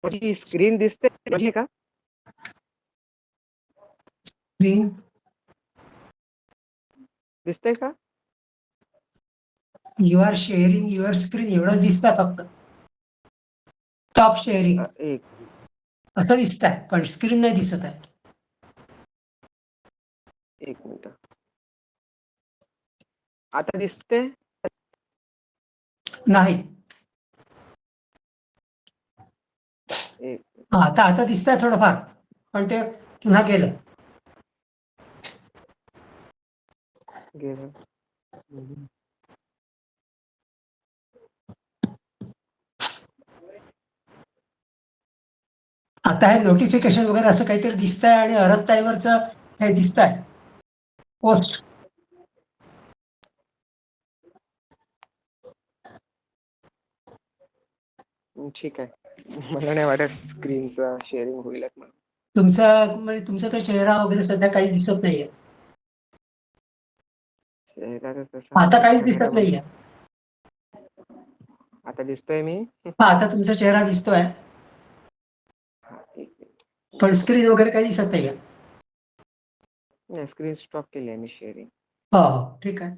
माझी स्क्रीन दिसते माझी का? स्क्रीन दिसते का? You are sharing your screen एवढंच दिसतं फक्त. टॉप शेअरिंग एक असं दिसत आहे, पण स्क्रीन नाही दिसत आहे. मिनिट. आता दिसते? नाही. एक आता दिसतंय थोडंफार, पण ते पुन्हा गेलं. गेलं. आता हे नोटिफिकेशन वगैरे असं काहीतरी दिसतंय आणि अरबताईवरचं हे दिसतंय पोस्ट. ठीक आहे, मला नाही वाटत स्क्रीनचा शेअरिंग होईल म्हणून. तुमचा तर चेहरा वगैरे सध्या काही दिसत नाहीये. आता काहीच दिसत नाहीये. आता दिसतोय मी. आता तुमचा चेहरा दिसतोय, पण स्क्रीन वगैरे काही दिसत नाहीये. स्क्रीन स्टॉप केली आहे मी शेअरिंग. हो, ठीक आहे.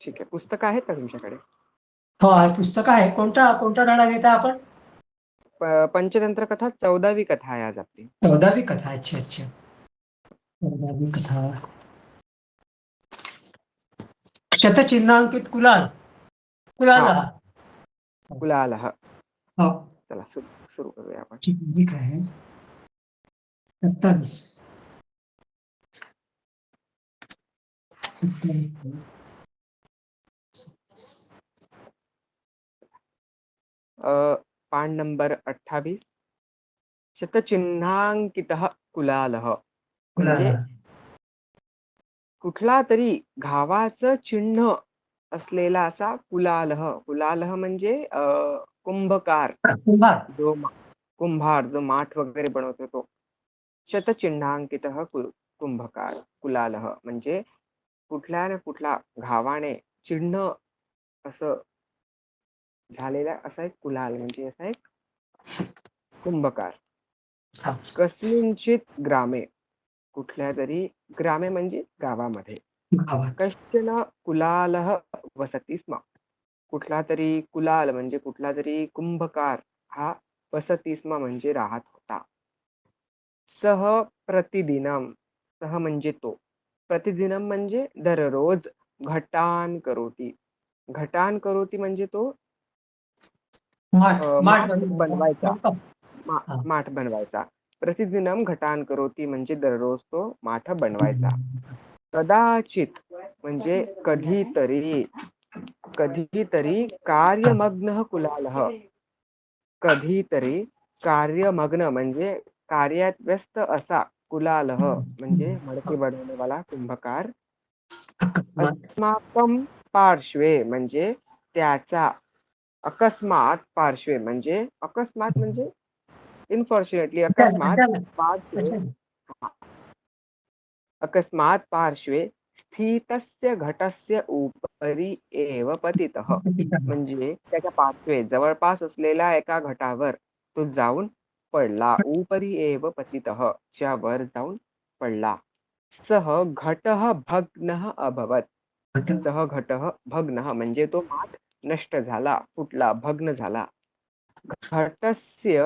ठीक आहे, पुस्तक आहेत का तुमच्याकडे? हो, पुस्तक आहे. कोणता धडा घेता आपण? पंचतंत्र कथा 14वी कथा आहे आज आपली. 14वी कथा. अच्छा. 14वी कथा. शतचिन्हांकित कुलाल. कुलालः. हो, चला सुरू करूया आपण. ठीक आहे. 27. पान नंबर 28. शतचिन्हांकितः कुलालः म्हणजे कुठला तरी घावाचं चिन्ह असलेला असा कुलालः. कुलालः म्हणजे कुंभकार, जो कुंभार, जो माठ वगैरे बनवतो तो. शतचिन्हांकितः कुंभकार कुलालः म्हणजे कुठल्या ना कुठला घावाने चिन्ह असं झालेला असा एक कुलाल, म्हणजे असा एक कुंभकार. कस्मिंचित ग्रामे, कुठल्या तरी ग्रामे म्हणजे गावामध्ये. कश्चन कुलालः वसति स्म, कुठला तरी कुलाल म्हणजे कुठला तरी कुंभकार हा वसति स्म म्हणजे राहत होता. सह प्रतिदिनम, सह म्हणजे तो, प्रतिदिनम म्हणजे दररोज, घटान करोती. घटान करोती म्हणजे तो माठ बनवायचा. प्रतिदिनम घटान करोती म्हणजे दररोज तो माठ बनवायचा. कदाचित म्हणजे कधीतरी कार्यमग्न कुलालः, कधीतरी कार्यमग्न म्हणजे कार्यात व्यस्त असा कुलालः म्हणजे मडके बनवणे वाला कुंभकार. अस्माकं पार्श्वे म्हणजे त्याचा, अकस्मात पार्श्वे म्हणजे अकस्मात म्हणजे इनफॉर्च्युनेटली, अकस्मात पार्श्वे स्थितस्य घटस्य उपरी एव पतितः म्हणजे त्याच्या पार्श्वे जवळपास असलेल्या एका घटावर तो जाऊन पडला. उपरी एव पतितः च्या वर जाऊन पडला. सह घटः भग्नः अभवत. सह घटः भग्नः म्हणजे तो माठ नष्ट झाला, फुटला, भग्न झाला. घटस्य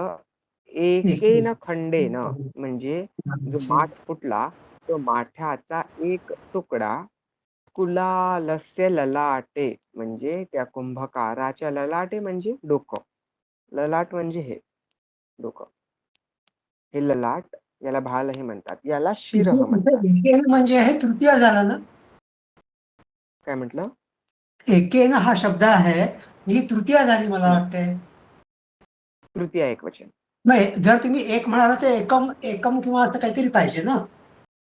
एकेन खंडेन म्हणजे जो माठ फुटला तो माठाचा एक तुकडा कुलालस्य ललाटे म्हणजे त्या कुंभकाराच्या ललाटे म्हणजे डोकं. ललाट म्हणजे हे डोकं, हे ललाट, याला भालही म्हणतात, याला शिरह म्हणतात. म्हणजे हे तृतीय झाला ना? काय म्हटलं? एकेन हा शब्द आहे, ही तृतीय झाली मला वाटते. तृतीय एकवचन. नाही, जर तुम्ही एक म्हणाला तर एकम किंवा असं काहीतरी पाहिजे ना.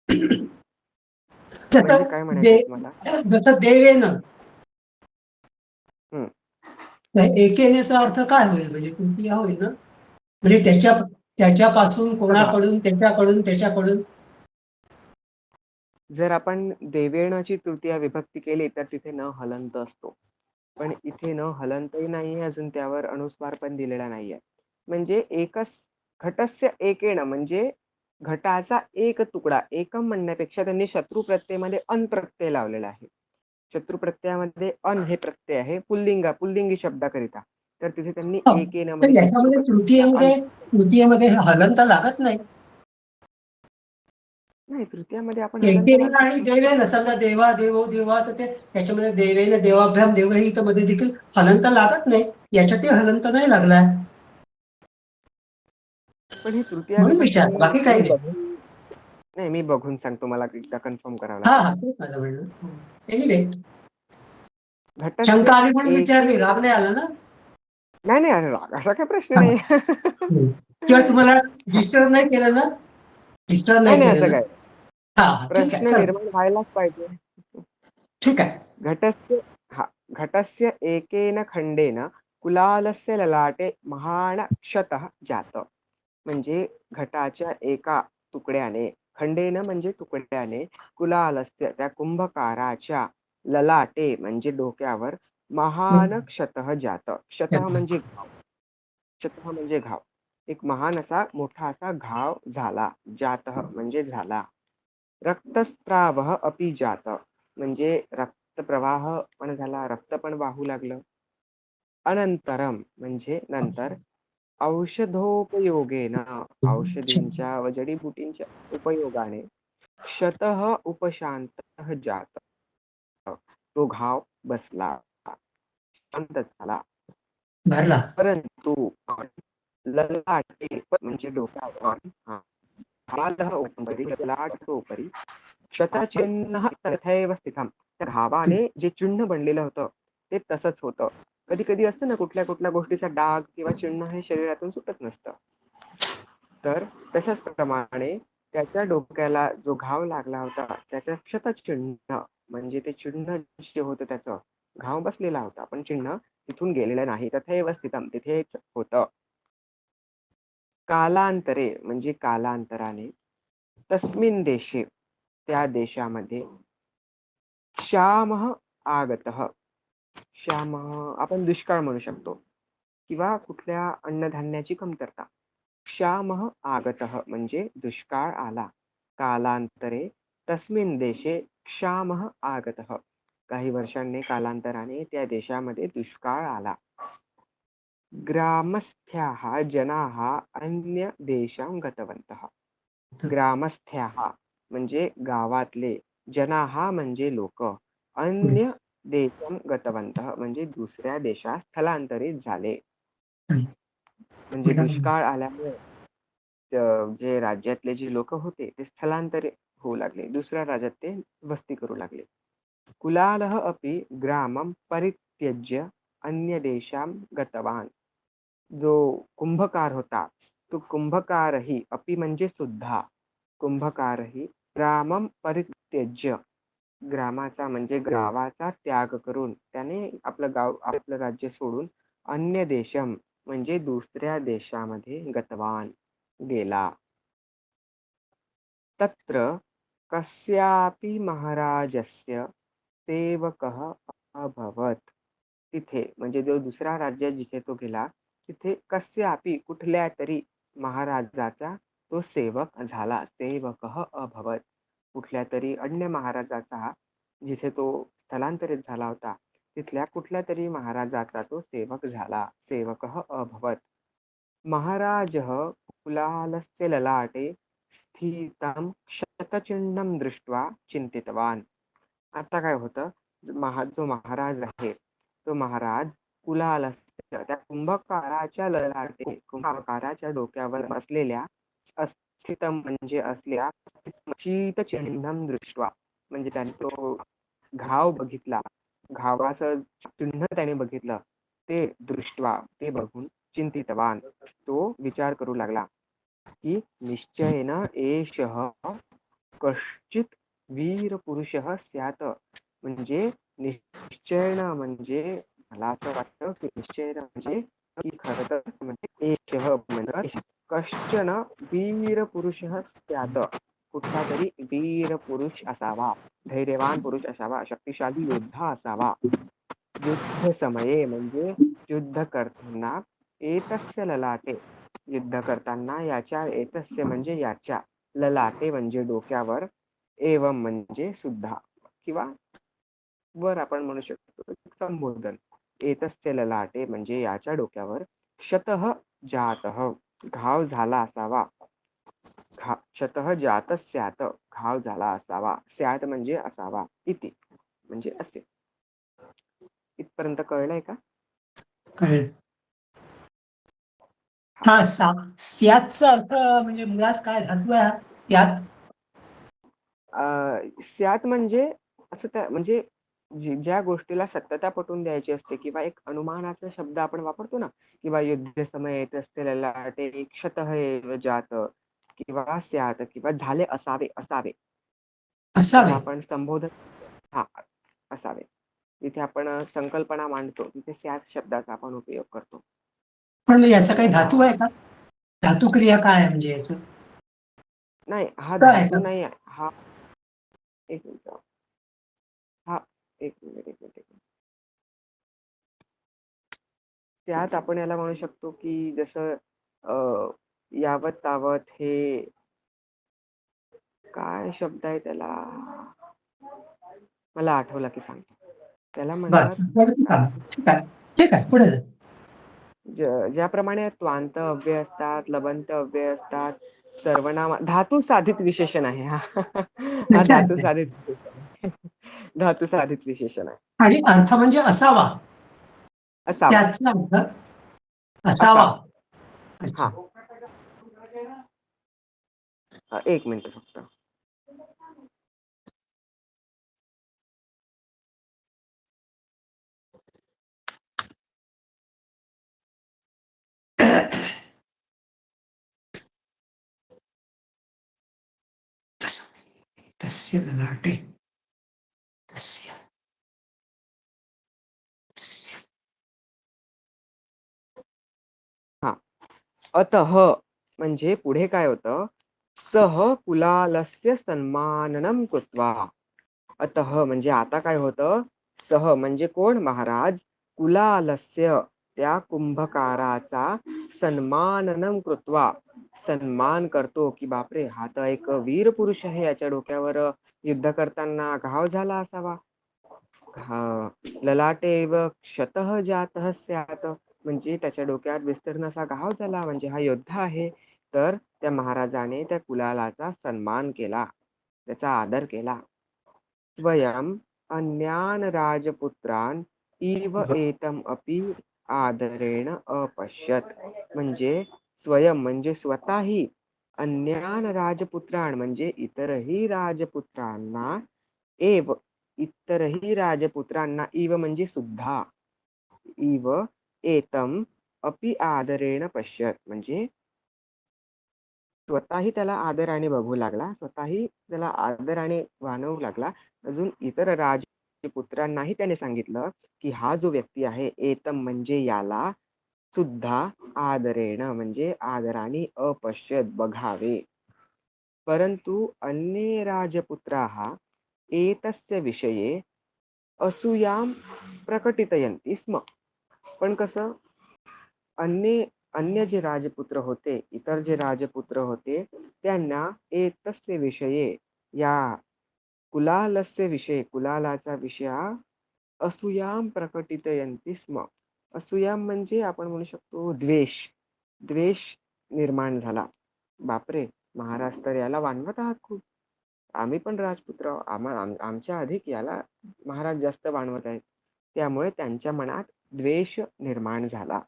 म्हणजे काय म्हणायचं तुम्हाला? जसं देवेन, एकेनेचा अर्थ काय होईल? म्हणजे तृतीय होईल ना, म्हणजे त्याच्यापासून, कोणाकडून, त्याच्याकडून. जर आपण देवेणची तृतीय विभक्ती केली तर तिथे न हलंत असतो, पण इथे न हलंतही नाहीये, अजून त्यावर अनुस्वार पण दिलेला नाहीये. म्हणजे घटस्य एकेन म्हणजे घटाचा एक तुकडा. एकम म्हणण्यापेक्षा त्यांनी शत्रू प्रत्ययामध्ये अन प्रत्यय लावलेला आहे. शत्रू प्रत्ययामध्ये अन हे प्रत्यय आहे पुल्लिंगी शब्दाकरिता. तर तिथे त्यांनी हो. एकेन तर मध्ये शत्रू याच्यामध्ये प्रत्ययाचा तृतीयेमध्ये हलंत लागत नाही. नाही, तृतीयामध्ये आपण हलंत एकेन आणि देवेन, समजा देवा देवो देवा, तर ते त्याच्यामध्ये देवेन देवाभ्याम देवही तर मध्ये देखील हलंत लागत नाही. याच्यातही हलंत नाही लागलाय, पण ही तृतीया म्हणून विचार, बाकी काही नाही. मी बघून सांगतो, मला एकदा कन्फर्म करावं हा लागेल. हा, तेच माझं म्हणणं. एनिवे, घटस्य शंका आली म्हणून एक विचारली, राग नाही आला ना? नाही अरे राग असा काही प्रश्न हा. नाही. किंवा तुम्हाला डिस्टर्ब नाही केलं ना? डिस्टर्ब नाही नाही केलं असं ना? काय हा, ठीक आहे, प्रश्न चल, निर्माण व्हायलाच पाहिजे. ठीक आहे. घटस्य घटस्य एकेन खंडेन कुलालस्य ललाटे महान क्षतः जात. म्हणजे घटाच्या एका तुकड्याने, खंडेन म्हणजे तुकड्याने, कुलालस्य त्या कुंभकाराच्या ललाटे म्हणजे डोक्यावर महान क्षतः जात. क्षतः म्हणजे घाव. एक महान असा मोठा असा घाव झाला. जातः म्हणजे झाला. रक्तस्त्रावः अपि जात म्हणजे रक्तप्रवाह पण झाला, रक्त पण वाहू लागलं. अनंतरम म्हणजे नंतर. औषधोपयोगेन औषधींच्या व जडीबुटींच्या उपयोगाने क्षतः उपशांतः जात. तो घाव बसला, शांत झाला. भरला. परंतु ललाटे म्हणजे डोक्यावर उपरी क्षतचिन्ह तथैव स्थितम. त्या घावाने जे चिन्ह बनलेलं होतं ते तसंच होतं. कधी कधी असतं ना, कुठल्या गोष्टीचा डाग किंवा चिन्ह हे शरीरातून सुटत नसतं. तर तशाच प्रमाणे त्याच्या डोक्याला जो घाव लागला होता त्याचं क्षतचिन्ह म्हणजे ते चिन्ह जे होतं त्याचं घाव बसलेला होता, पण चिन्ह तिथून गेलेलं नाही. तथैव स्थितम तिथेच होतं. कालांतरे म्हणजे कालांतराने, तस्मिन देशे त्या देशामध्ये, क्षामः आगतः. क्षामः आपण दुष्काळ म्हणू शकतो किंवा कुठल्या अन्नधान्याची कमतरता. क्षामः आगतः म्हणजे दुष्काळ आला. कालांतरे तस्मिन देशे क्षामः आगतः. काही वर्षांनी कालांतराने त्या देशामध्ये दुष्काळ आला. ग्रामस्थ्याः जनाः अन्य देशां गतवन्तः. ग्रामस्थ्याः म्हणजे गावातले, जनाः म्हणजे लोक, अन्य देशं गतवन्तः म्हणजे दुसऱ्या देशात स्थलांतरित झाले. म्हणजे दुष्काळ आल्यामुळे जे राज्यातले जे लोक होते ते स्थलांतरित होऊ लागले, दुसऱ्या राज्यात ते वस्ती करू लागले. कुलालः अपि ग्रामं परित्यज्य अन्य देशां गतवान. जो कुंभकार होता तो कुंभकारही, अपि म्हणजे सुद्धा, कुंभकारही ग्रामं परित्यज्य ग्रामाचा म्हणजे गावाचा त्याग करून त्याने आपलं राज्य सोडून अन्य देशम म्हणजे दुसऱ्या देशामध्ये गतवान गेला. तत्र कस्यापि महाराजस्य सेवकः अभवत. तिथे म्हणजे जो दुसऱ्या राज्यात जिथे तो गेला तिथे कस्यापि कुठल्या तरी महाराजाचा तो सेवक झाला. सेवकः अभवत. कुठल्या तरी अन्य महाराजाचा, जिथे तो स्थलांतरित झाला होता तिथल्या कुठल्या तरी महाराजाचा तो सेवक झाला. सेवकः अभवत. महाराजः कुलालस्य ललाटे स्थितं क्षतचिह्नं दृष्ट्वा चिंतितवान. आता काय होतं, जो महाराज आहे तो महाराज कुलालस्य त्या कुंभकाराच्या ललाटे, कुंभकाराच्या डोक्यावर बसलेल्या अस्थितम म्हणजे असलेल्या शीतचिन्हं दृष्ट्वा म्हणजे त्याने तो घाव बघितला, घावाचं चिन्ह त्याने बघितलं, ते दृष्ट्वा ते बघून चिंतितवान तो विचार करू लागला की निश्चयेन एषः कश्चित वीर पुरुषः स्यात्. म्हणजे निश्चयेन म्हणजे मला असं वाटतं की निश्चयेन म्हणजे की खरं तर म्हणजे एषः म्हणजे कश्चन वीर पुरुषः स्यात्. कुठला तरी वीर पुरुष असावा, धैर्यवान पुरुष असावा, शक्तिशाली योद्धा असावा. युद्ध समये म्हणजे युद्ध करताना एतस्य ललाटे, युद्ध करताना याच्या, एतस्य म्हणजे याच्या, ललाटे म्हणजे डोक्यावर, एवं म्हणजे सुद्धा, किंवा वर आपण म्हणू शकतो संबोधन. एतस्य ललाटे म्हणजे याच्या डोक्यावर, क्षतः जातः घाव झाला असावा, क्षतः जातः स्यात् घाव झाला असावा, स्यात् म्हणजे असावा, इति म्हणजे असे. इथपर्यंत कळलंय का? कळेल. हा स्यातचा अर्थ म्हणजे मुळात काय धातू आहे हा? स्यात स्यात म्हणजे असं त्या म्हणजे ज्या गोष्टीला सत्यता पटवून द्यायची असते, किंवा एक अनुमानाचा शब्द आपण वापरतो ना, किंवा युद्ध समय येत असलेला ते क्षतः एव जात, किंवा स्यात, किंवा झाले असावे, असावे, असावे. जेव्हा आपण संबोधन, हा असावे, जिथे आपण संकल्पना मांडतो तिथे स्यात शब्दाचा आपण उपयोग करतो. पण याचा काही धातू आहे का? धातू क्रिया काय आहे म्हणजे याचं? नाही, हा काय आहे धातू का? नाही आहे. हा एक मिनिट, हा एक मिनिट. त्यात आपण याला म्हणू शकतो की जसं यावत तावत, हे काय शब्द आहे त्याला, मला आठवला की सांगतो. त्याला म्हणतात, ठीक आहे, ठीक आहे, पुढे जा. ज्याप्रमाणे त्वांत अव्यय असतात, लबंत अव्यय असतात, सर्वनाम, धातू साधित विशेषण आहे हा. हा धातू साधित विशेषण आहे. धातू साधित विशेषण आहे. आणि अर्थ म्हणजे असावा, असावा, त्याचा अर्थ असावा. असावा. हा, एक मिनिट फक्त. तस्य ललाटे, तस्य हा, अतः म्हणजे पुढे काय होतं, सह कुलालस्य सन्माननम कृत्वा. अतः म्हणजे आता काय होतं, सह म्हणजे कोण, महाराज, कुलालस्य त्या कुंभकाराचा, सन्माननम कृत्वा सन्मान करतो, की बापरे हा तर एक वीर पुरुष आहे, याच्या डोक्यावर युद्ध करताना घाव झाला असावा. ललाटेव क्षतः जातः स्यात् म्हणजे त्याच्या डोक्यात विस्तीर्ण असा घाव झाला, म्हणजे हा योद्धा आहे. तर त्या महाराजाने त्या कुलालाचा सन्मान केला, त्याचा आदर केला. स्वयं अन्यान राजपुत्रान इव एतम अपि आदरेण अपश्यत म्हणजे स्वयं म्हणजे स्वतःही, अन्यान राजपुत्रान म्हणजे इतरही राजपुत्रांना, एव इतरही राजपुत्रांना, इव म्हणजे सुद्धा, इव एतम अपि आदरेण पश्यत म्हणजे स्वतःही त्याला आदराने बघू लागला, स्वतःही त्याला आदराने वानवू लागला. अजून इतर राजपुत्रांनाही त्याने सांगितलं की हा जो व्यक्ती आहे, एतम म्हणजे याला, सुद्धा आदरेण म्हणजे आदराने अपश्यत बघावे. परंतु अन्ये राजपुत्राः एतस्य विषये असूयाम प्रकटितयन्ति स्म. पण कसं, अन्य जे राजपुत्र होते, इतर जे राजपुत्र होते, त्यांना एतस्य विषये, या कुलालस्य विषय, कुलालाचा विषय असूयाम प्रकटितयन्ति स्म. असूयाम म्हणजे आपण म्हणू शकतो द्वेष, द्वेष निर्माण झाला. बापरे, महाराज तर याला वानवत आहात खूप, आम्ही पण राजपुत्र, आमच्या अधिक याला महाराज जास्त वानवत आहेत. त्यामुळे त्यांच्या मनात द्वेष निर्माण झाला.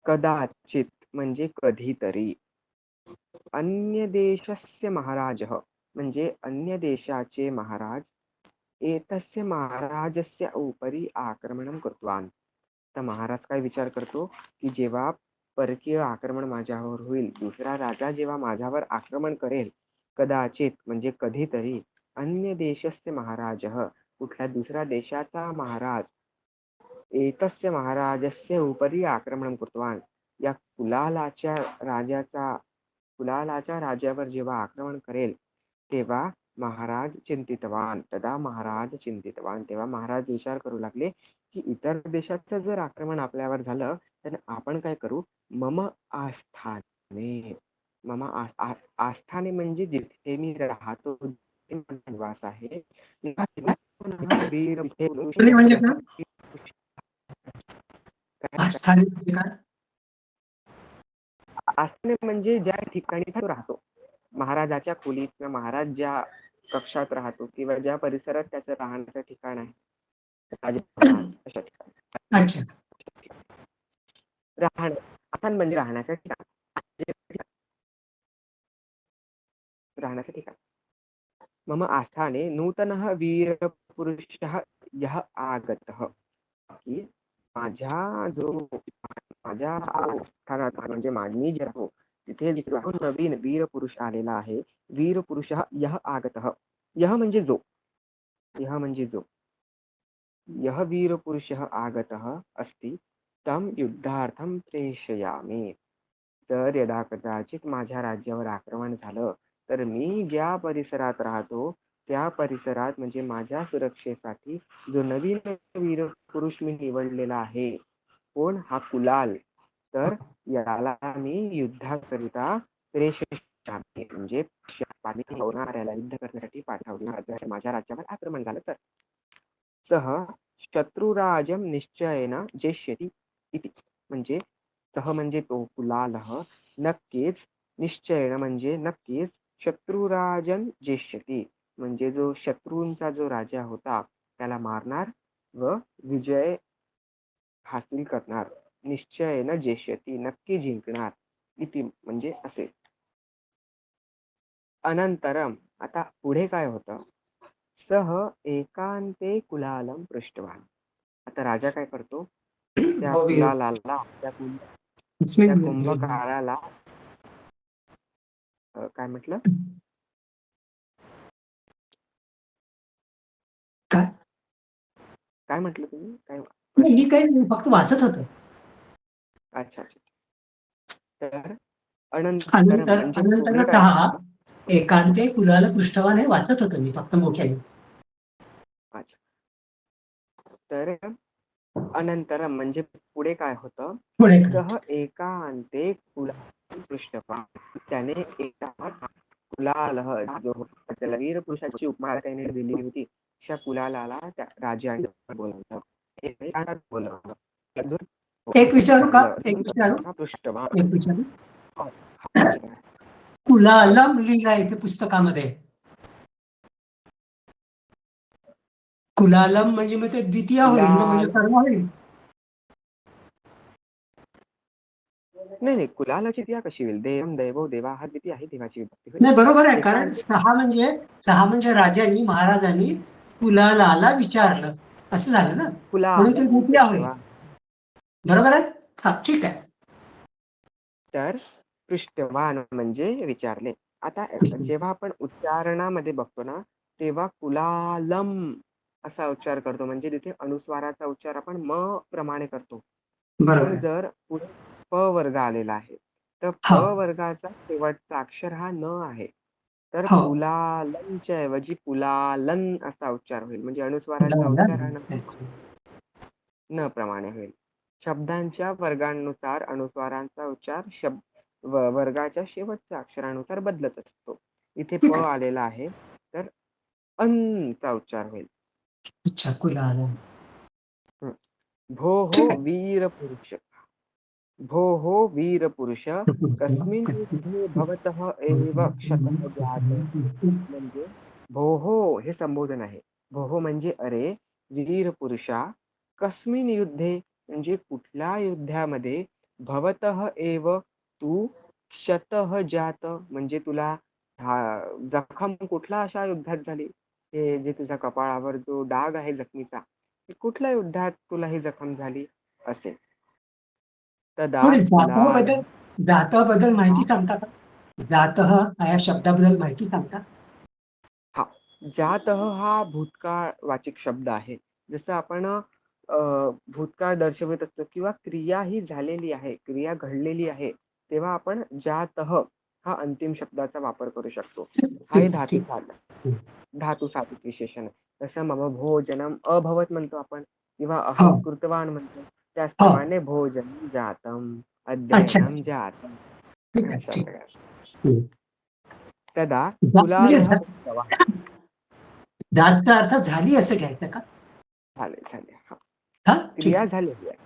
कदाचित म्हणजे कधीतरी, अन्य देशस्य महाराज म्हणजे अन्य देशाचे महाराज, एतस्य महाराजस्य उपरी आक्रमणम कृतवान. तर महाराज काय विचार करतो की जेव्हा परकीय आक्रमण माझ्यावर होईल, दुसरा राजा जेव्हा माझ्यावर आक्रमण करेल, कदाचित म्हणजे कधीतरी, अन्य देशस्य महाराज कुठल्या दुसऱ्या देशाचा महाराज, एतस्य महाराजस्य उपरी आक्रमण कृतवान या कुलालाच्या राजावर जेव्हा आक्रमण करेल, तेव्हा महाराज चिंतितवान तदा महाराज चिंतितवान तेव्हा महाराज विचार करू लागले की इतर देशाचं जर आक्रमण आपल्यावर झालं तर आपण काय करू. मम आस्थाने मम आस्थाने म्हणजे जिथे मी राहतो, जिथे माझा निवास आहे, वीर आस्थाने म्हणजे काय? आस्थाने म्हणजे काय? आस्थाने म्हणजे ज्या ठिकाणी तो राहतो, महाराजाच्या खोलीत किंवा महाराज ज्या कक्षात राहतो किंवा ज्या परिसरात त्याचं राहण्याचं ठिकाण आहे, राजभवनात अशा ठिकाणी अच्छा. आस्थान म्हणजे राहण्याचं ठिकाण. राहण्याचं ठिकाण. मम आस्थाने नूतनः वीरपुरुषः यः आगतः, की माझ्या स्थानात म्हणजे मी जे राहतो तिथे नवीन वीरपुरुष आलेला आहे. वीरपुरुषः यः आगतः, यः म्हणजे जो, यः वीरपुरुषः आगतः अस्ति तं युद्धार्थं प्रेषयामि. तर यदा कदाचित माझ्या राज्यावर आक्रमण झालं तर मी ज्या परिसरात राहतो त्या परिसरात म्हणजे माझ्या सुरक्षेसाठी जो नवीन वीरपुरुष मी निवडलेला आहे, कोण, हा कुलाल, तर याला मी युद्धाकरिता प्रेषयामि म्हणजे होणाऱ्याला युद्ध करण्यासाठी पाठवणार. माझ्या राज्यावर आक्रमण झालं तर सह शत्रुराजम निश्चयेन जेष्यति इति, म्हणजे सह म्हणजे तो कुलालः, नक्कीच, निश्चयेन म्हणजे नक्कीच, शत्रुराजन जेष्यति म्हणजे जो शत्रूंचा जो राजा होता त्याला मारणार व विजय हासिल करणार. निश्चयेन जेष्यति नक्की जिंकणार, इति म्हणजे असे. अनंतरम आता पुढे काय होतं. सह एकांते कुलालं पृष्ठवान. आता राजा काय करतो, त्या कुलालाला त्या कुंभकाराला काय म्हटलं, काय म्हटलं तुम्ही, काय मी काही फक्त वाचत होतो. अच्छा अच्छा. तर अनंतर अनंतर एकांते कुलाल पृष्ठवान हे वाचत होतो मी फक्त मोठ्याने. अच्छा. तर अनंतरम म्हणजे पुढे काय होतं. सह एकांते कुलाल पृष्ठवान, त्याने एका कुलालः जो होता त्याला वीर पुरुषाची उपमा त्याने दिली होती, अशा कुलालाला त्या राजाने बोलवलं. एक विचारू का? पृष्ठवान कुलालम लिहिला इथे पुस्तकामध्ये. कुलालम म्हणजे मग ते द्वितीय होईल ना, म्हणजे कर्म होईल. नाही, कुलालाची द्वितीया कशी होईल. देवम दैवो देवा हा द्वितीय आहे, देवाची विभक्ती होईल. नाही, बरोबर आहे, कारण सहा म्हणजे राजांनी, महाराजांनी कुलालाला विचारलं असं झालं ना, म्हणून ते द्वितीय होईल. बरोबर आहे, हा ठीक आहे. तर पृष्ठवान म्हणजे विचारले. आता जेव्हा आपण उच्चारणामध्ये बघतो ना तेव्हा कुलालम असा उच्चार करतो, म्हणजे तिथे अनुस्वाराचा उच्चार आपण म प्रमाणे करतो. पण जर पुढे प वर्ग आलेला आहे तर प वर्गाचा शेवटचा अक्षर हा न आहे, तर कुलालनच्या ऐवजी कुलालन असा उच्चार होईल, म्हणजे अनुस्वाराचा उच्चार हा न प्रमाणे होईल. शब्दांच्या वर्गानुसार अनुस्वारांचा उच्चार वर्गाच्या शेवटच्या अक्षरानुसार बदलत असतो. इथे प आलेला आहे तर चा उच्चार होईल. अच्छा, कुलालन. भो हो वीर पुरुष, भो हो वीर पुरुष, कस्मिन् युद्धे भवतः एव क्षतः जात. म्हणजे भो हो हे संबोधन आहे. भो हो म्हणजे अरे, वीर पुरुषा, कस्मिन् युद्धे म्हणजे कुठल्या युद्धामध्ये, भवतः एव तू, क्षतः जात म्हणजे तुला जखम कुठल्या अशा युद्धात झाली, हे जे तुझ्या कपाळावर जो डाग आहे जखमीचा, कुठल्या युद्धात तुला ही जखम झाली असे. जाताबद्दल माहिती सांगता का? जातः या शब्दाबद्दल माहिती सांगता? हा, जातः हा भूतकाळ वाचिक शब्द आहे. जसं आपण भूतकाळ दर्शवित असतो किंवा क्रिया ही झालेली आहे, क्रिया घडलेली आहे, तेव्हा आपण जातः हा अंतिम शब्दाचा वापर करू शकतो. हा धातू झाला. धातू साधित विशेषण. तसं मम भोजनम अभवत म्हणतो आपण किंवा हो अहम कृतवान म्हणतो. हो त्याचप्रमाणे भोजनम जातम, अच्छा अध्ययनम जातम ठीक आहे अशा ठीक प्रकारे. हम्म. तदा म्हणजे कुलालः उक्तवान्. जातचा अर्थ झाली असं घ्यायचं का? झाले हा, हा ठीक क्रिया आहे. झालेली आहे.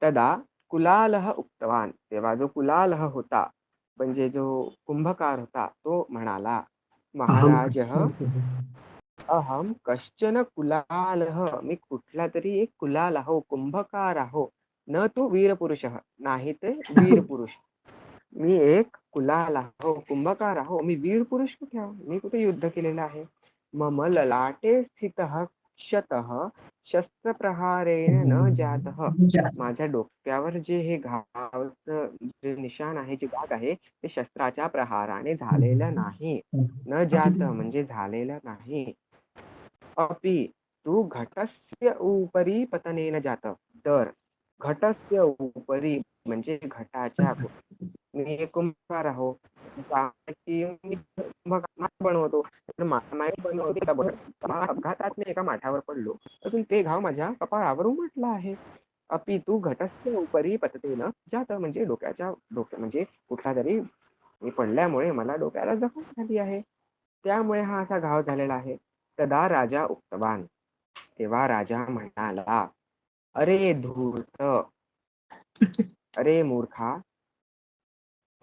तदा कुलालः उक्तवान, तेव्हा जो कुलालः होता म्हणजे जो कुंभकार होता तो म्हणाला, अहम महाराजः अहम कश्चन कुलालः, मी कुठला तरी एक कुलाल आहो, कुंभकार आहो, न तो वीरपुरुषः, नाही ते वीर पुरुष. मी एक कुलाल आहो, कुंभकार आहो, मी वीर पुरुष कुठे आहो, मी कुठे युद्ध केलेलं आहे. मम ललाटे स्थितः क्षतः शस्त्रप्रहारेण न जातः, माझ्या डोक्यावर जे हे घावचं जे निशाण आहे, जे दाग आहे, ते शस्त्राच्या प्रहाराने झालेलं नाही. न जात म्हणजे झालेलं नाही. अपि तू घटस्य उपरी पतनेन जात, तर घटस्य उपरी म्हणजे घटाच्या, मी एक कुंभार आहो, मी माठ बनवतो, तर माठ बनवतो अपघातात मी एका माठावर पडलो, अजून ते घाव माझ्या कपाळावर उमटला आहे. अपि तू घटस्य उपरी पततेन जात, म्हणजे डोक्या म्हणजे कुठला तरी मी पडल्यामुळे मला डोक्याला जखम झाली आहे, त्यामुळे हा असा घाव झालेला आहे. तदा राजा उक्तवान, तेव्हा राजा म्हणाला, अरे धूर्त, अरे मूर्खा,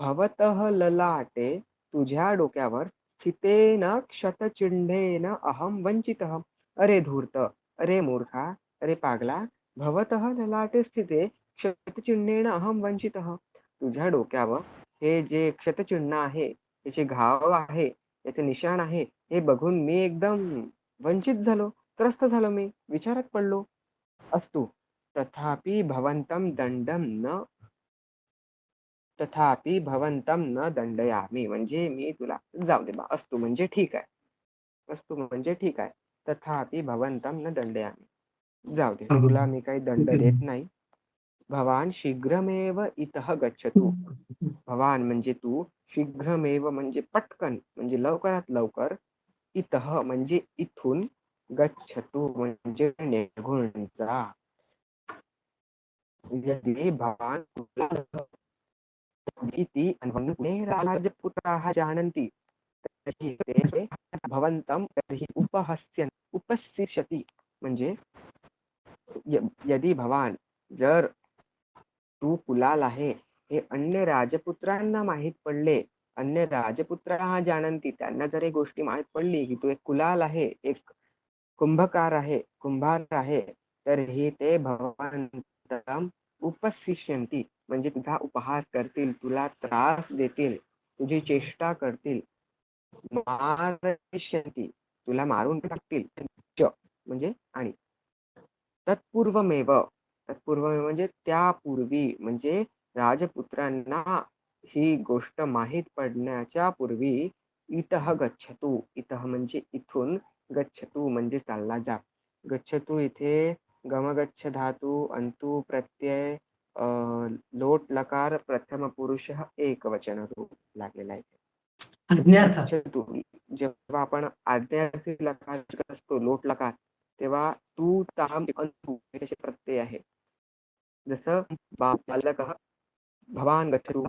भवतः ललाटे, तुझ्या डोक्यावर स्थितेन क्षतचिह्नेन अहम वंचितः. अरे धूर्त, अरे मूर्खा, अरे पागला, भवतः ललाटे स्थिते क्षतचिह्नेन अहम वंचितः. तुझ्या डोक्यावर हे जे क्षतचिन्ह आहे, त्याचे घाव आहे, त्याचे निशाण आहे, हे बघून मी एकदम वंचित झालो, त्रस्त झालो, मी विचारात पडलो. अस्तु तथापि भवन्तं दंडम न तथापि भवंतम न दंडयामी, म्हणजे मी तुला, जाऊ दे बा, अस्तु म्हणजे ठीक आहे, अस्तु म्हणजे ठीक आहे, तथापि भवंतम न दंडयामी, जाऊ दे, तुला मी काही दंड देत नाही. भवान शीघ्रमेव इतः गच्छतु, भवान म्हणजे तू, शीघ्रमेव म्हणजे पटकन, म्हणजे लवकरात लवकर, इतः म्हणजे इथून, गच्छतु म्हणजे निघून जा. यदि भवान इति राजपुत्राः जानन्ति तर्हि ते भवन्तं तर्हि उपस्थिष्यति, म्हणजे यदि भवान, जर तू कुलाल आहे हे अन्य राजपुत्रांना माहीत पडले, अन्य राजपुत्राः जानन्ति, त्यांना जर ही गोष्टी माहीत पडली की तू एक कुलाल आहे, एक कुंभकार आहे, कुंभार आहे, तर हे ते भवंतं उपशिष्यन्ति, म्हणजे तुझा उपहास करतील, तुला त्रास देतील, तुझी चेष्टा करतील, मारयिष्यन्ति, तुला मारून टाकतील, म्हणजे आणि तत्पूर्वमेव, तत्पूर्वमेव म्हणजे त्यापूर्वी, म्हणजे राजपुत्रांना ही गोष्ट माहीत पडण्याच्या पूर्वी, इतः गच्छतु, इतः म्हणजे इथून, गच्छतु म्हणजे चालला जा. गच्छतु इथे गमगच्छ धातू अंतु प्रत्यय लोट लकार प्रथम पुरुष एकवचन रूप लागलेला आहे. गच्छतु, जेव्हा आपण आज्ञार्थी लकार असतो, लोट लकार, तेव्हा तू ताम अंतु हे प्रत्यय आहे. जसं बालकः भवान गच्छतु,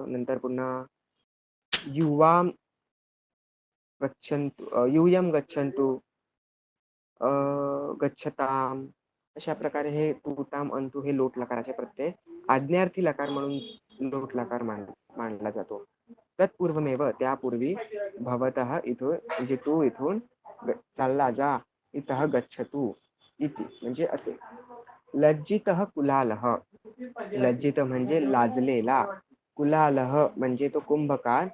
नंतर पुन्हा युवाम गच्छन्तु, यूयम गच्छन्तु, गच्छताम, अशा प्रकारे हे तूताम अंतु हे लोट लकाराचे प्रत्यय आज्ञार्थी लकार म्हणून लोट लकार मानला जातो. तत्पूर्वमेव त्यापूर्वी, भवतः इथून म्हणजे तू इथून चालला जा, इतः गच्छतु इति म्हणजे असे. लज्जितः कुलालः, लज्जित म्हणजे लाजलेला, कुलालः म्हणजे तो कुंभकार,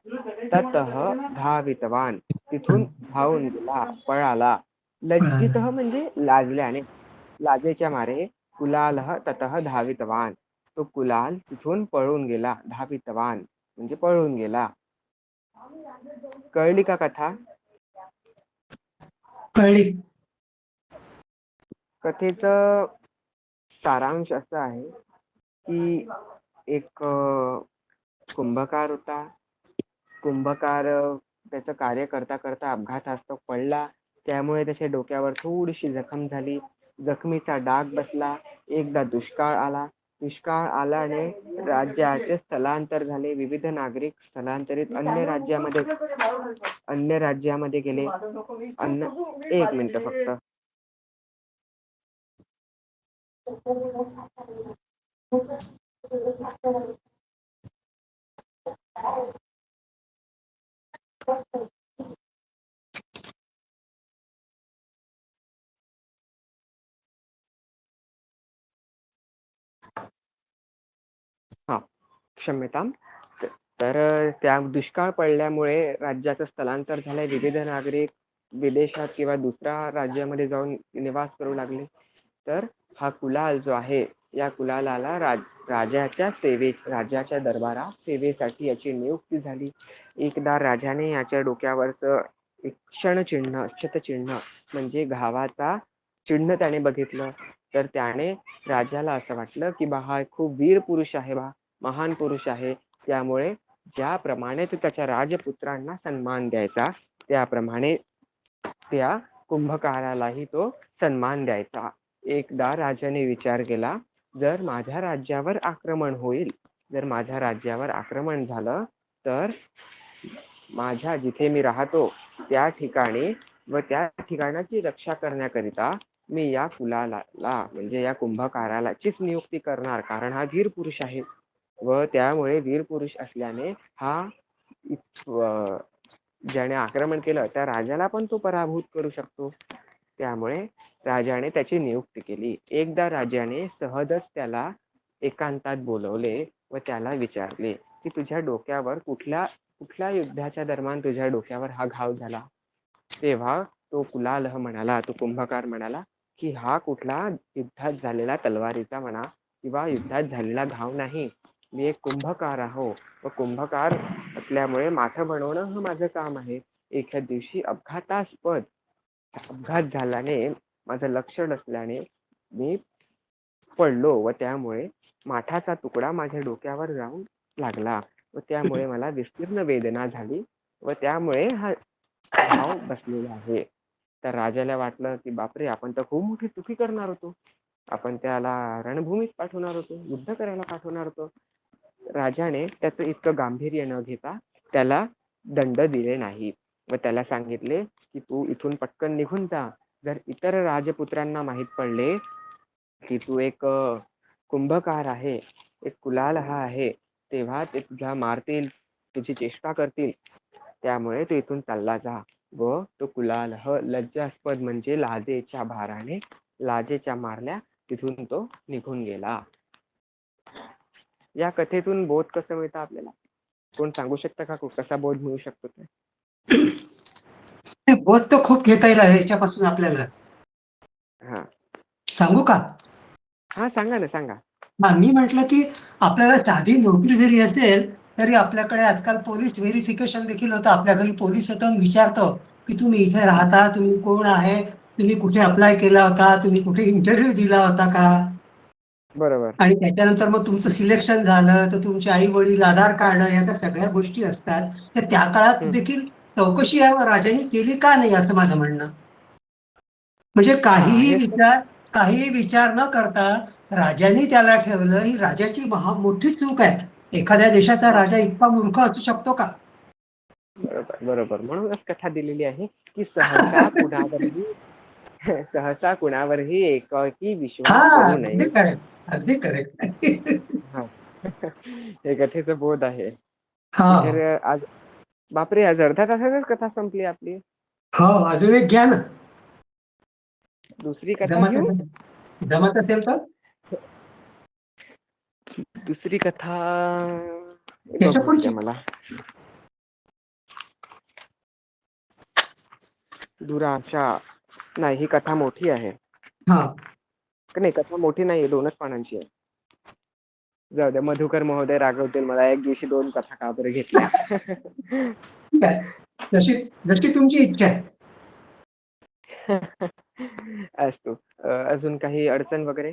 ततः धावितवान, तिथून धावून गेला, पळाला. लज्जितः म्हणजे लाजल्याने, लाजेच्या मारे, कुलालः ततः धावितवान, तो कुलाल तिथून पळून गेला, धावितवान म्हणजे पळून गेला. कळली का कथा? कळली. कथेचं सारांश असं आहे की एक कुंभकार होता. कुंभकार त्याचं कार्य करता करता अपघातास्तव पडला. त्यामुळे त्याच्या डोक्यावर थोडीशी जखम झाली. जखमीचा डाग बसला. एकदा दुष्काळ आला. दुष्काळ आल्याने राज्याचे स्थलांतर झाले. विविध नागरिक स्थलांतरित अन्य राज्यामध्ये गेले. एक मिनिट फक्त. हा, क्षम्यताम. तर त्या दुष्काळ पडल्यामुळे राज्याचं स्थलांतर झालंय. विविध नागरिक विदेशात किंवा दुसऱ्या राज्यामध्ये जाऊन निवास करू लागले. तर हा कुलाल जो आहे, या कुलालाला राजाच्या दरबारात सेवेसाठी याची नियुक्ती झाली. एकदा राजाने याच्या डोक्यावरचं एक क्षतचिन्ह म्हणजे घावाचा चिन्ह त्याने बघितलं. तर त्याने राजाला असं वाटलं की हा खूप वीर पुरुष आहे, महान पुरुष आहे. त्यामुळे ज्याप्रमाणे तो त्याच्या राजपुत्रांना सन्मान द्यायचा, त्याप्रमाणे त्या कुंभकारालाही तो सन्मान द्यायचा. एकदा राजाने विचार केला, जर माझ्या राज्यावर आक्रमण झालं तर जिथे मी राहतो त्या ठिकाणी व त्या ठिकाणाची रक्षा करण्याकरिता मी या कुलालाला म्हणजे या कुंभकारालाचीच नियुक्ती करणार, कारण हा वीर पुरुष आहे. व त्यामुळे वीर पुरुष असल्याने ज्याने आक्रमण केलं त्या राजाला पण तो पराभूत करू शकतो. त्यामुळे राजाने त्याची नियुक्ती केली. एकदा राजाने सहजच त्याला एकांतात बोलवले व त्याला विचारले की तुझ्या डोक्यावर कुठल्या युद्धाच्या दरम्यान तुझ्या डोक्यावर हा घाव झाला. तेव्हा तो कुंभकार म्हणाला की हा कुठला युद्धात झालेला तलवारीचा म्हणा किंवा युद्धात झालेला घाव नाही. मी एक कुंभकार आहो व कुंभकार असल्यामुळे माठं बनवणं हे माझं काम आहे. एखाद दिवशी अपघात झाल्याने माझं लक्ष नसल्याने मी पडलो व त्यामुळे माठाचा तुकडा माझ्या डोक्यावर जाऊन लागला व त्यामुळे मला विस्तीर्ण वेदना झाली व त्यामुळे हा घाव बसलेला आहे. तर राजाला वाटलं की बापरे, आपण तर खूप मोठी चुकी करणार होतो. आपण त्याला रणभूमीत पाठवणार होतो, युद्ध करायला पाठवणार होतो. राजाने त्याचं इतकं गांभीर्य न घेता त्याला दंड दिले नाही व त्याला सांगितले की तू इथून पटकन निघून जा. जर इतर राजपुत्रांना माहित पडले की तू एक कुंभकार आहे, एक कुलाल हा आहे, तेव्हा ते तुझ्या मारतील, तुझी चेष्टा करतील. त्यामुळे तू इथून चालला जा. व तो कुलाल लज्जास्पद म्हणजे लाजेच्या भाराने, लाजेच्या मारल्या तिथून तो निघून गेला. या कथेतून बोध कसं मिळतं आपल्याला? कोण सांगू शकतं का कसा बोध मिळू शकतो ते? बोध तर खूप घेता येईल याच्यापासून आपल्याला. हा, सांगू का? हा, सांगा ना, सांगा. मी म्हटलं की आपल्याला साधी नोकरी जरी असेल तरी आपल्याकडे आजकाल पोलीस व्हेरिफिकेशन देखील होतं. आपल्या घरी पोलीस येऊन विचारतो की तुम्ही इथे राहता, तुम्ही कोण आहे, तुम्ही कुठे अप्लाय केला होता, तुम्ही कुठे इंटरव्ह्यू दिला होता का. बरोबर. आणि त्याच्यानंतर मग तुमचं सिलेक्शन झालं तर तुमचे आई वडील, आधार कार्ड, या सगळ्या गोष्टी असतात. तर त्या काळात देखील चौकशी राजाने केली का नाही असं माझं म्हणणं. म्हणजे काहीही विचार न करता राजाने त्याला ठेवलं, ही राजाची मोठी चूक आहे. एखाद्या देशाचा राजा इतका मूर्ख असू शकतो का? बरोबर. म्हणूनच कथा दिलेली आहे की सहसा कुणावरही एकाएकी विश्वास करू नये. अगदी करेक्ट. हे कथेचं बोध आहे. हा, तर आज बापरे, आज अर्ध्या तासातच कथा संपली आपली. हो, अजून एक घ्या ना. दुसरी कथा घेऊ? जमत असेल तर दुसरी कथा त्याच्या बघू द्या पुढची. मला. दुराशा नाही, ही कथा मोठी आहे. नाही, कथा मोठी नाही, 2च पानांची आहे. जाऊ द्या, मधुकर महोदय रागवतील मला, एक दिवशी 2 कथा का बरं घेतल्या. ठीक आहे, जशी तुमची इच्छा आहे. असतो. अजून काही अडचण वगैरे?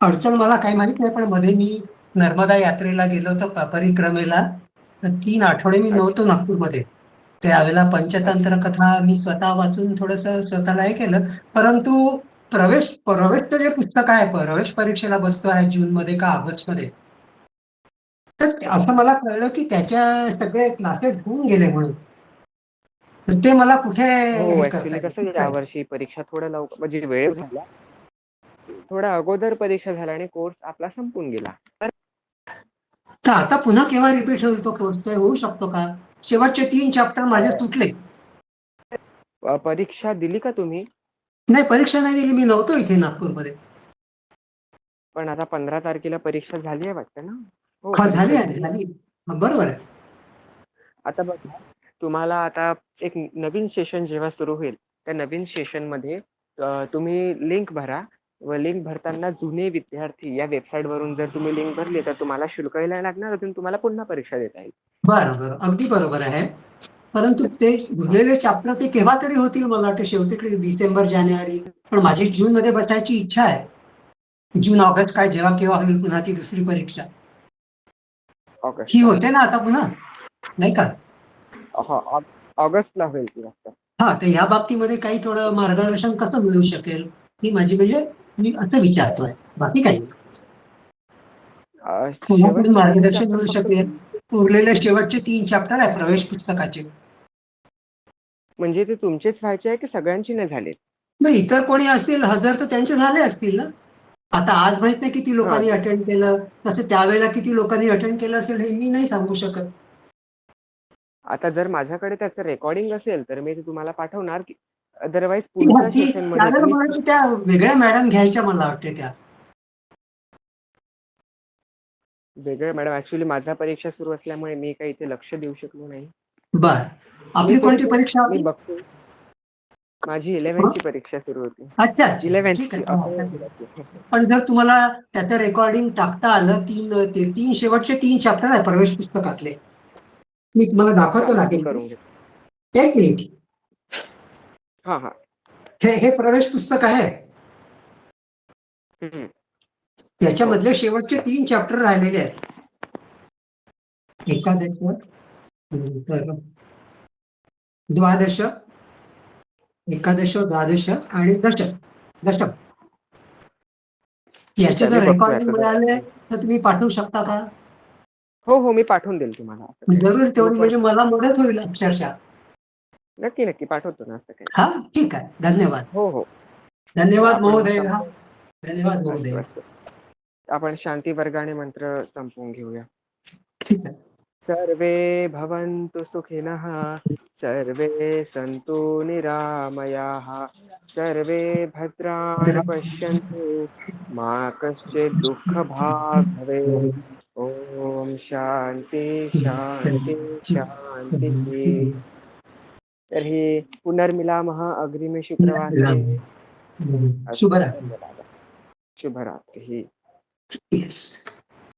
अडचण मला काही माहित नाही, पण मध्ये मी नर्मदा यात्रेला गेलो होतो परिक्रमेला. तर 3 आठवडे मी नव्हतो अच्छा. नागपूरमध्ये. त्यावेळेला पंचतंत्र अच्छा. कथा मी स्वतः वाचून थोडंसं स्वतःला हे केलं. परंतु प्रवेशचं जे पुस्तक आहे, प्रवेश परीक्षेला बसतो आहे जूनमध्ये का ऑगस्टमध्ये, तर असं मला कळलं की त्याच्या सगळे क्लासेस होऊन गेले म्हणून. तर ते मला कुठे हो, हे करता ऍक्च्युली येईल? कसं यावर्षी परीक्षा थोड्या लवकर म्हणजे वेळ झाला. थोडा अगोदर परीक्षा झाल्या आणि कोर्स आपला संपून गेला. तर तर आता पुन्हा केव्हा रिपीट होईल तो कोर्स? ते होऊ शकतो का? शेवटचे 3 चॅप्टर माझे सुटले. परीक्षा दिली का तुम्ही? नाही, परीक्षा नाही दिली. मी नव्हतो इथे नागपूरमध्ये. पण आता 15 तारखेला परीक्षा झाली आहे वाटतं ना? हो, हा, परीक्षा झाली आहे, झाली आहे. झाली. बरोबर आहे. आता बघा, तुम्हाला आता एक नवीन सेशन जेव्हा सुरू होईल, त्या नवीन सेशनमध्ये तुम्ही लिंक भरा व लिंक भरताना जुने विद्यार्थी या वेबसाईट वरून जर तुम्ही लिंक भरली तर तुम्हाला शुल्कही नाही लागणार, अजून तुम्हाला पुन्हा परीक्षा देता येईल. बरं, बरं. अगदी बरोबर आहे. परंतु ते उरलेले चॅप्टर ते केव्हा तरी होतील, मला वाटतं शेवटी डिसेंबर, जानेवारी. पण माझी जूनमध्ये बसायची इच्छा आहे. जून, ऑगस्ट काय जेव्हा केव्हा होईल पुन्हा ती दुसरी परीक्षा. ही ऑगस्टला. होते ना आता पुन्हा, नाही का? हा, ऑगस्टला होईल ती वाटतं. हा, तर ह्या बाबतीमध्ये काही थोडं मार्गदर्शन कसं मिळू शकेल? ही माझी म्हणजे मी असं विचारतोय. बाकी काही नाही. कोणाकडून शेवटचे 3 मार्गदर्शन चॅप्टर मिळू फक्त शकेल? उरलेले शेवटचे 3 चॅप्टर आहे प्रवेश पुस्तकाचे. म्हणजे ते तुमचेच व्हायचे आहे की सगळ्यांची नाही झाले? मग इतर कोणी असतील हजर तर त्यांचे झाले असतील ना? आता आज माहित नाही किती हा, लोकांनी अटेंड केलं, तसं त्यावेळेला किती लोकांनी अटेंड केलं असेल हे मी नाही सांगू शकत. आता जर माझ्याकडे त्याचं रेकॉर्डिंग असेल तर मी ते तुम्हाला पाठवणार की अदरवाईज पुढच्या सेशन मध्ये त्यावेळेला तुम्ही मला वाटतं त्या वेगळ्या मॅडम घ्यायच्या, मला वाटते त्या. वेगळे मॅडम, ऍक्च्युली माझ्या परीक्षा सुरू असल्यामुळे मी काही इथे लक्ष देऊ शकलो नाही. बर, मी आपली कोणती बघतो परीक्षा मी होती? बघतो माझी 11th हं? ची परीक्षा सुरू होती. अच्छा, अच्छा, 11th ठीक ची आहे. अपयश. पण जर तुम्हाला त्याचं रेकॉर्डिंग टाकता आलं, ते 3 शेवटचे 3 चॅप्टर आहे प्रवेश पुस्तकातले. मी तुम्हाला दाखवतो चालेल, मी लागेल. करून घेतो. एक मिनिट. हा हा. हे प्रवेश पुस्तक आहे. हम्म. हो. त्याच्यामधले शेवटचे 3 चॅप्टर राहिलेले आहेत. एकादश, द्वादश, एकादश, द्वादश आणि दशम. ठीक याचे आहे, मी जर बघतोय रेकॉर्डिंग आता जरा. मिळाले तर तुम्ही पाठवू शकता का? हो हो, मी पाठवून देईल तुम्हाला. असं काही नाही, जरूर, तेवढी ग्रुपवर. म्हणजे मला मदत होईल अक्षरशः. नक्की नक्की पाठवतो ना, असं काही हा, नाही. ठीक आहे. धन्यवाद. हो हो. तर धन्यवाद आपण महोदय. हा, संपू. धन्यवाद अस्तु महोदय. अस्तु. आपण शांती वर्गाने मंत्र संपवून घेऊया. ठीक आहे. सर्वे भवन्तु सुखिनः, सर्वे सन्तु निरामयाः, सर्वे भद्राणि पश्यन्तु, मा कश्चित् दुःखभाग् भवेत्. ॐ शान्ति शान्ति शान्तिः. तर्हि पुनर्मिलामः अग्रिमे शुक्रवासरे. अस्तु, शुभरात्री. धन्यवादः. शुभरात्रिः. येस.